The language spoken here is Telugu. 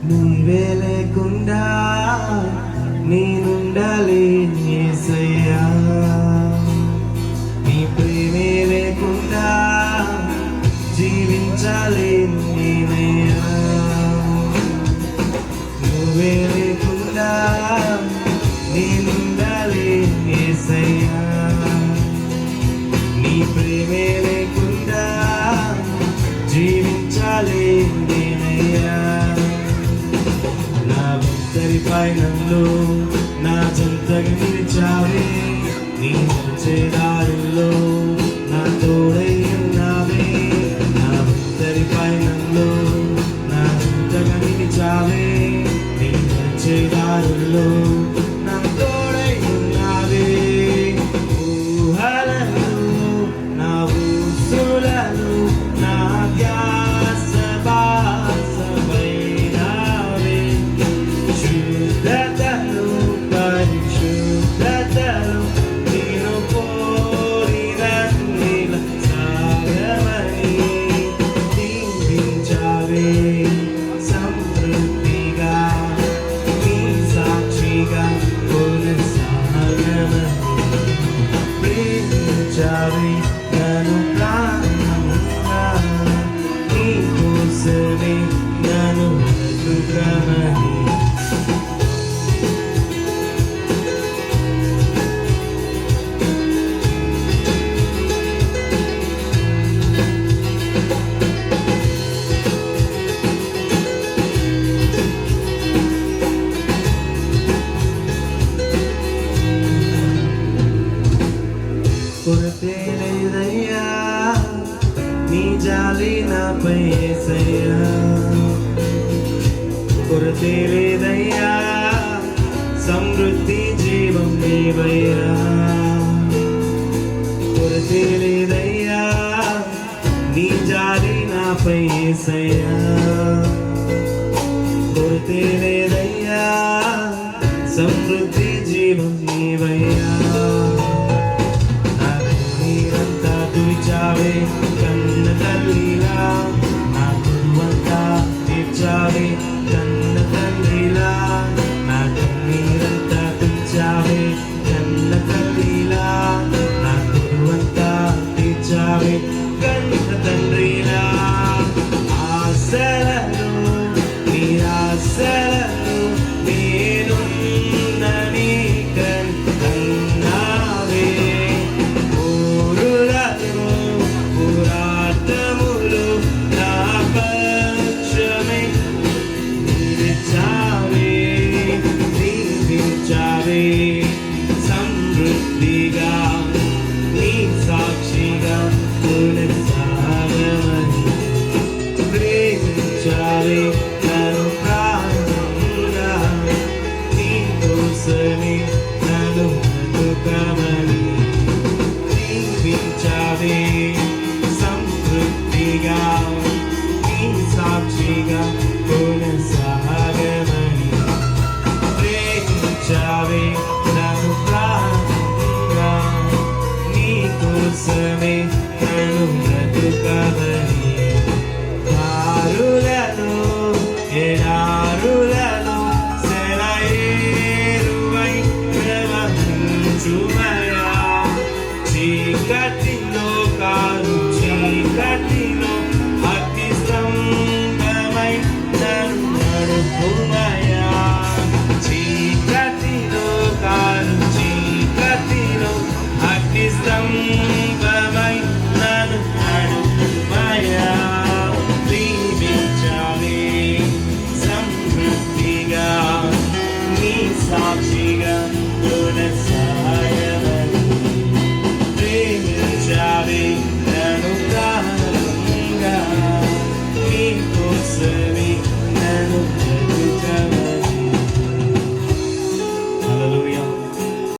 నీవే లేకుండా నేనుండలేను యేసయ్యా, నీ ప్రేమే లేకుండా జీవించలేను నేనయ్యా. నువ్వే లేకుండా నేనుండలేను యేసయ్యా, నీ ప్రేమే లేకుండా జీవించలేను నేనయ్యా. నా ఒంటరి పయనంలో నా చెంతగా నిలిచావే, నీ నడిచే దారుల్లో నా తోడై ఉన్నావే. నా ఒంటరి పయనంలో నా చెంతగా నిలిచావే, నీ నడిచే దారుల్లో నా తోడై ఉన్నావే. ఊహలలో నా ఊసులలో నా ధ్యాస బాసమైనావే. శుద్ధతలో పరిశుద్ధతలో నేను కోరిన నీల సాగమని దీవించావే. సమృద్ధిగా నీ సాక్షిగా కొనసాగమని ప్రేమించావే నన్ను ప్రాణముగా, నీ కోసమే నన్ను బ్రతుకమని. కొరతే లేదయ్యా నీ జాలి నాపై యేసయ్యా, కొరతే లేదయ్యా సమృద్ధి జీవం నీవయ్యా. కొరతే లేదయ్యా నీ జాలి నాపై యేసయ్యా, కొరతే లేదయ్యా సమృద్ధి జీవం నీవయ్యా. తీర్చావే కన్న తల్లిలా, నా కురువంతా తీర్చావే కన్న తండ్రిలా. నా కన్నీరంతా తుడిచావే కన్న తల్లిలా, నా కురువంతా తీర్చావే కన్న తండ్రిలా. ఆశలలో నిరాశలలో నేనున్నని కన్నావే. పురాతములు నా పక్షమే నిలిచావే, దీవించావే సమృద్ధిగా నీ సాక్షిగా కొనసాగమని ప్రేమించావే నన్ను ప్రాణంగా, నీ కోసమే నన్ను బ్రతుకమని దీవించావే సమృద్ధిగా నీ సాక్షిగా కొనసాగమని ప్రేమించావే నన్ను ప్రాణంగా, నీ కోసమే నన్ను బ్రతుకమని. దారులలో ఎడారులలో సెలయేరువై ప్రవహించుమయా, చీకటిలో కాదు చీకటిలో అగ్ని స్తంభమై నన్ను నడుపుమయా. చీకటిలో కాదు చీకటిలో అగ్ని స్తంభమై